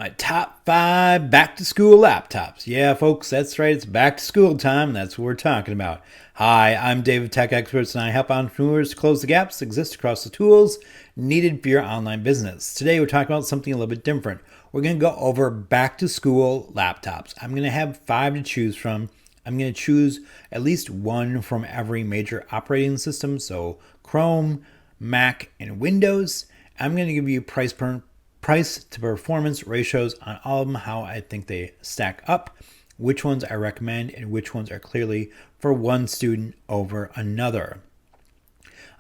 My top 5 back to school laptops. Yeah, folks, that's right. It's back to school time. That's what we're talking about. Hi, I'm David Tech Experts, and I help entrepreneurs to close the gaps that exist across the tools needed for your online business. Today, we're talking about something a little bit different. We're going to go over back to school laptops. I'm going to have 5 to choose from. I'm going to choose at least one from every major operating system, so Chrome, Mac, and Windows. I'm going to give you price to performance ratios on all of them, how I think they stack up, which ones I recommend, and which ones are clearly for one student over another.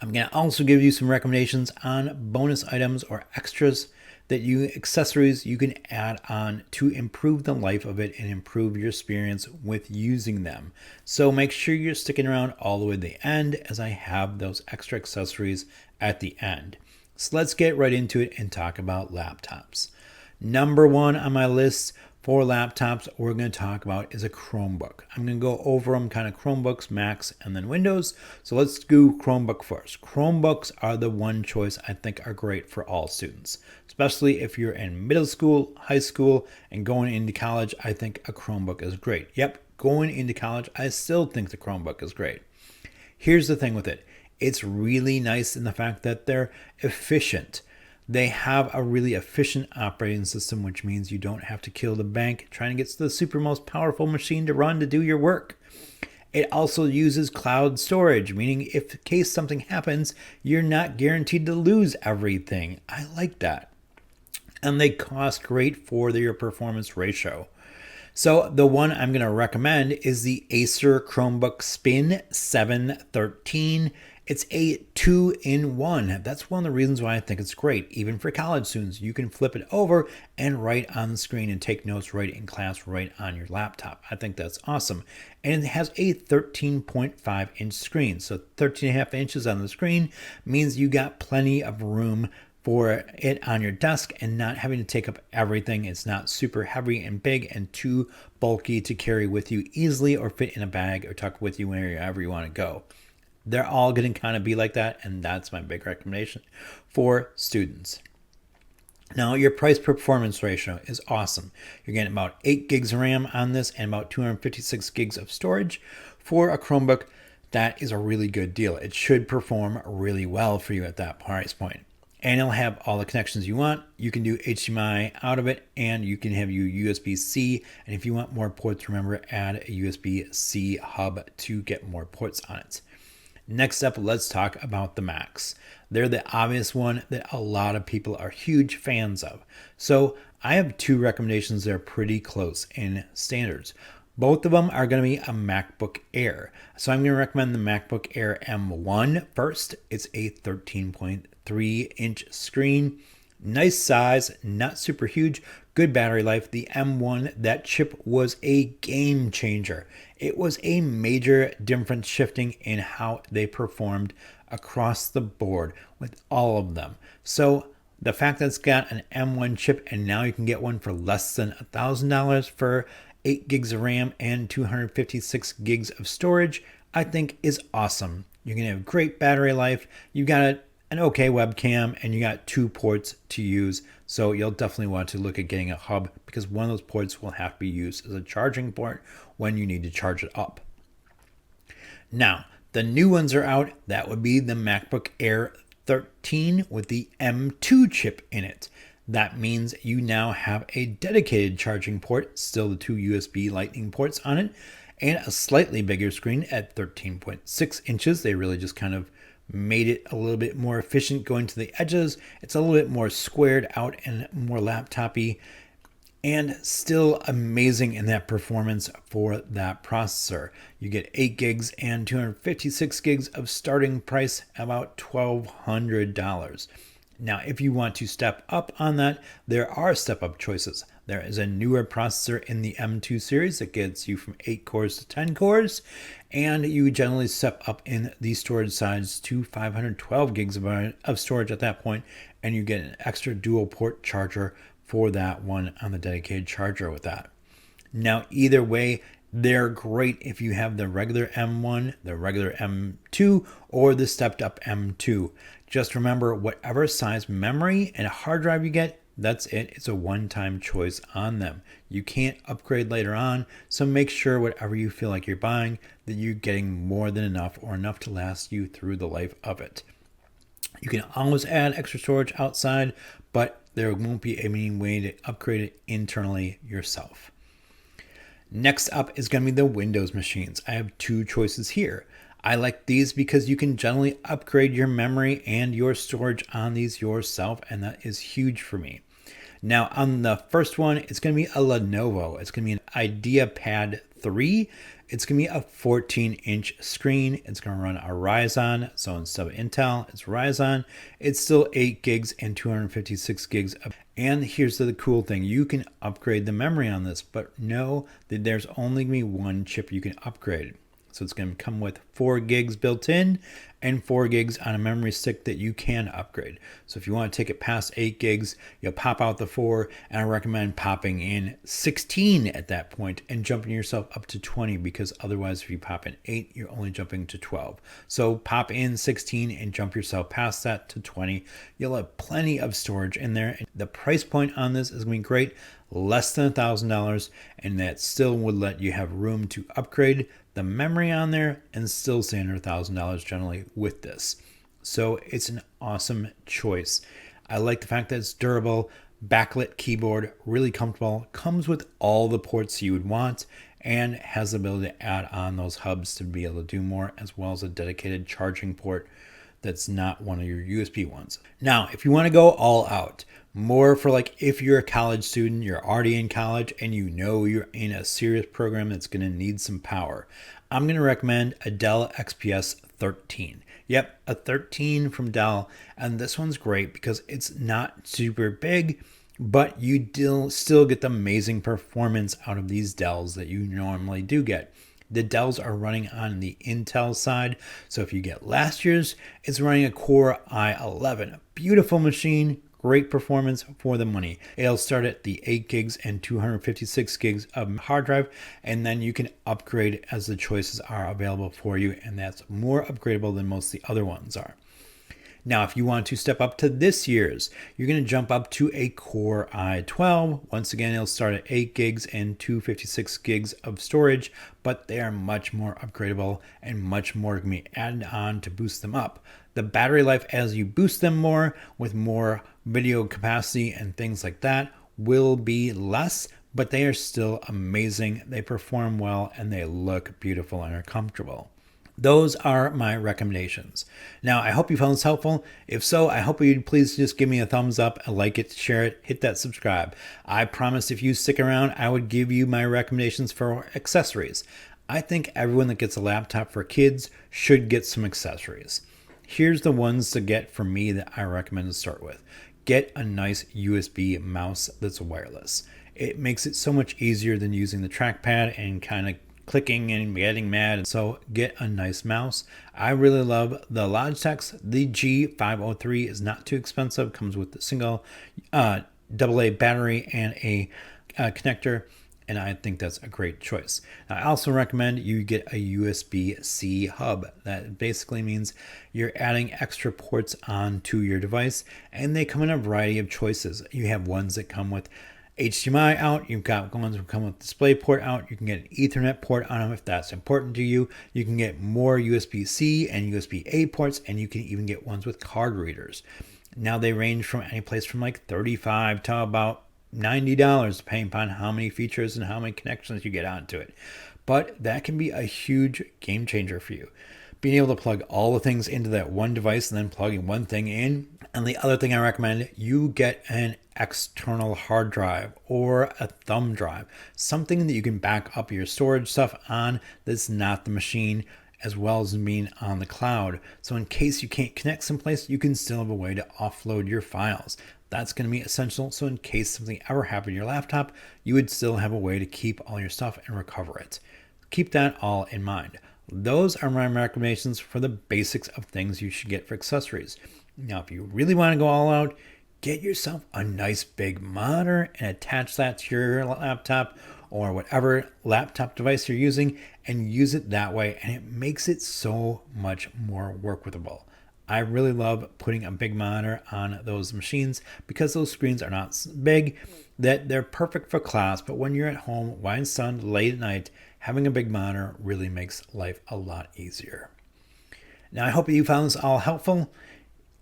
I'm going to also give you some recommendations on bonus items or extras accessories you can add on to improve the life of it and improve your experience with using them. So make sure you're sticking around all the way to the end, as I have those extra accessories at the end. So let's get right into it and talk about laptops. Number 1 on my list for laptops we're going to talk about is a Chromebook. I'm going to go over them, kind of Chromebooks, Macs, and then Windows. So let's do Chromebook first. Chromebooks are the one choice I think are great for all students, especially if you're in middle school, high school, and going into college. I think a Chromebook is great. Yep, going into college, I still think the Chromebook is great. Here's the thing with it. It's really nice in the fact that they're efficient. They have a really efficient operating system, which means you don't have to kill the bank trying to get to the super most powerful machine to run to do your work. It also uses cloud storage, meaning if in case something happens, you're not guaranteed to lose everything. I like that. And they cost great for their performance ratio. So the one I'm going to recommend is the Acer Chromebook Spin 713. It's a 2-in-1. That's one of the reasons why I think it's great. Even for college students, you can flip it over and write on the screen and take notes right in class, right on your laptop. I think that's awesome. And it has a 13.5-inch screen. So 13.5 inches on the screen means you got plenty of room for it on your desk and not having to take up everything. It's not super heavy and big and too bulky to carry with you easily or fit in a bag or tuck with you wherever you want to go. They're all going to kind of be like that, and that's my big recommendation for students. Now, your price performance ratio is awesome. You're getting about 8 gigs of RAM on this and about 256 gigs of storage for a Chromebook. That is a really good deal. It should perform really well for you at that price point. And it'll have all the connections you want. You can do HDMI out of it, and you can have your USB-C. And if you want more ports, remember, add a USB-C hub to get more ports on it. Next up, let's talk about the Macs. They're the obvious one that a lot of people are huge fans of. So I have 2 recommendations that are pretty close in standards. Both of them are going to be a MacBook Air. So I'm going to recommend the MacBook Air M1 first. It's a 13.3-inch screen. Nice size, not super huge, good battery life. The M1, that chip was a game changer. It was a major difference shifting in how they performed across the board with all of them. So the fact that it's got an M1 chip and now you can get one for less than $1,000 for 8 gigs of RAM and 256 gigs of storage, I think is awesome. You're going to have great battery life. You got an okay webcam, and you got 2 ports to use. So you'll definitely want to look at getting a hub, because one of those ports will have to be used as a charging port when you need to charge it up. Now, the new ones are out. That would be the MacBook Air 13 with the M2 chip in it. That means you now have a dedicated charging port, still the 2 USB Lightning ports on it, and a slightly bigger screen at 13.6 inches. They really just kind of made it a little bit more efficient going to the edges. It's a little bit more squared out and more laptop-y, and still amazing in that performance for that processor. You get 8 gigs and 256 gigs of starting price, about $1,200. Now, if you want to step up on that, there are step-up choices. There is a newer processor in the M2 series that gets you from 8 cores to 10 cores, and you generally step up in the storage size to 512 gigs of storage at that point, and you get an extra dual port charger for that one on the dedicated charger with that. Now, either way, they're great if you have the regular M1, the regular M2, or the stepped up M2. Just remember, whatever size memory and hard drive you get, That's it. It's a one-time choice on them. You can't upgrade later on, so make sure whatever you feel like you're buying, that you're getting more than enough or enough to last you through the life of it. You can always add extra storage outside, but there won't be any way to upgrade it internally yourself. Next up is going to be the Windows machines. I have two choices here. I like these because you can generally upgrade your memory and your storage on these yourself, and that is huge for me. Now, on the first one, it's going to be a Lenovo. It's going to be an IdeaPad 3. It's going to be a 14-inch screen. It's going to run a Ryzen. So instead of Intel, it's Ryzen. It's still 8 gigs and 256 gigs. And here's the cool thing. You can upgrade the memory on this, but know that there's only going to be one chip you can upgrade. So it's going to come with 4 gigs built in and 4 gigs on a memory stick that you can upgrade. So if you want to take it past 8 gigs, you'll pop out the 4, and I recommend popping in 16 at that point and jumping yourself up to 20, because otherwise if you pop in 8, you're only jumping to 12. So pop in 16 and jump yourself past that to 20. You'll have plenty of storage in there. The price point on this is going to be great, less than $1,000, and that still would let you have room to upgrade the memory on there and still stay under $1,000 generally with this. So it's an awesome choice. I like the fact that it's durable, backlit keyboard, really comfortable, comes with all the ports you would want, and has the ability to add on those hubs to be able to do more, as well as a dedicated charging port that's not one of your USB ones. Now, if you want to go all out, more for like if you're a college student, you're already in college and you know you're in a serious program that's going to need some power, I'm going to recommend a Dell XPS 13. Yep, a 13 from Dell, and this one's great because it's not super big, but you still get the amazing performance out of these Dells that you normally do get. The Dells are running on the Intel side, so if you get last year's, it's running a Core i11. A beautiful machine, great performance for the money. It'll start at the 8 gigs and 256 gigs of hard drive, and then you can upgrade as the choices are available for you, and that's more upgradable than most of the other ones are. Now, if you want to step up to this year's, you're going to jump up to a Core i12. Once again, it'll start at 8 gigs and 256 gigs of storage, but they are much more upgradable and much more going to be added on to boost them up. The battery life, as you boost them more with more video capacity and things like that, will be less, but they are still amazing. They perform well and they look beautiful and are comfortable. Those are my recommendations. Now, I hope you found this helpful. If so, I hope you'd please just give me a thumbs up, like it, share it, hit that subscribe. I promise if you stick around, I would give you my recommendations for accessories. I think everyone that gets a laptop for kids should get some accessories. Here's the ones to get from me that I recommend to start with. Get a nice USB mouse that's wireless. It makes it so much easier than using the trackpad and kind of clicking and getting mad. So get a nice mouse. I really love the Logitech's. The G503 is not too expensive. Comes with a single AA battery and a connector, and I think that's a great choice. Now, I also recommend you get a USB-C hub. That basically means you're adding extra ports onto your device, and they come in a variety of choices. You have ones that come with HDMI out, you've got ones that come with DisplayPort out, you can get an Ethernet port on them if that's important to you. You can get more USB-C and USB-A ports, and you can even get ones with card readers. Now they range from any place from like $35 to about $90, depending upon how many features and how many connections you get onto it. But that can be a huge game changer for you. Being able to plug all the things into that one device and then plugging one thing in. And the other thing I recommend, you get an external hard drive or a thumb drive, something that you can back up your storage stuff on that's not the machine, as well as being on the cloud. So in case you can't connect someplace, you can still have a way to offload your files. That's going to be essential. So in case something ever happened to your laptop, you would still have a way to keep all your stuff and recover it. Keep that all in mind. Those are my recommendations for the basics of things you should get for accessories. Now, if you really want to go all out, get yourself a nice big monitor and attach that to your laptop or whatever laptop device you're using and use it that way. And it makes it so much more workable. I really love putting a big monitor on those machines because those screens are not big, that they're perfect for class, but when you're at home, while it's sun, late at night, having a big monitor really makes life a lot easier. Now, I hope you found this all helpful.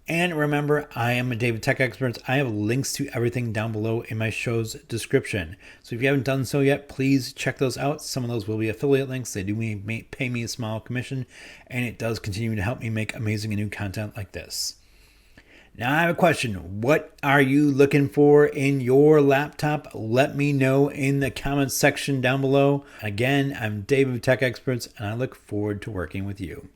And remember, I am a David Tech Expert. I have links to everything down below in my show's description. So if you haven't done so yet, please check those out. Some of those will be affiliate links. They do pay me a small commission, and it does continue to help me make amazing and new content like this. Now I have a question. What are you looking for in your laptop? Let me know in the comments section down below. Again, I'm David Tech Experts, and I look forward to working with you.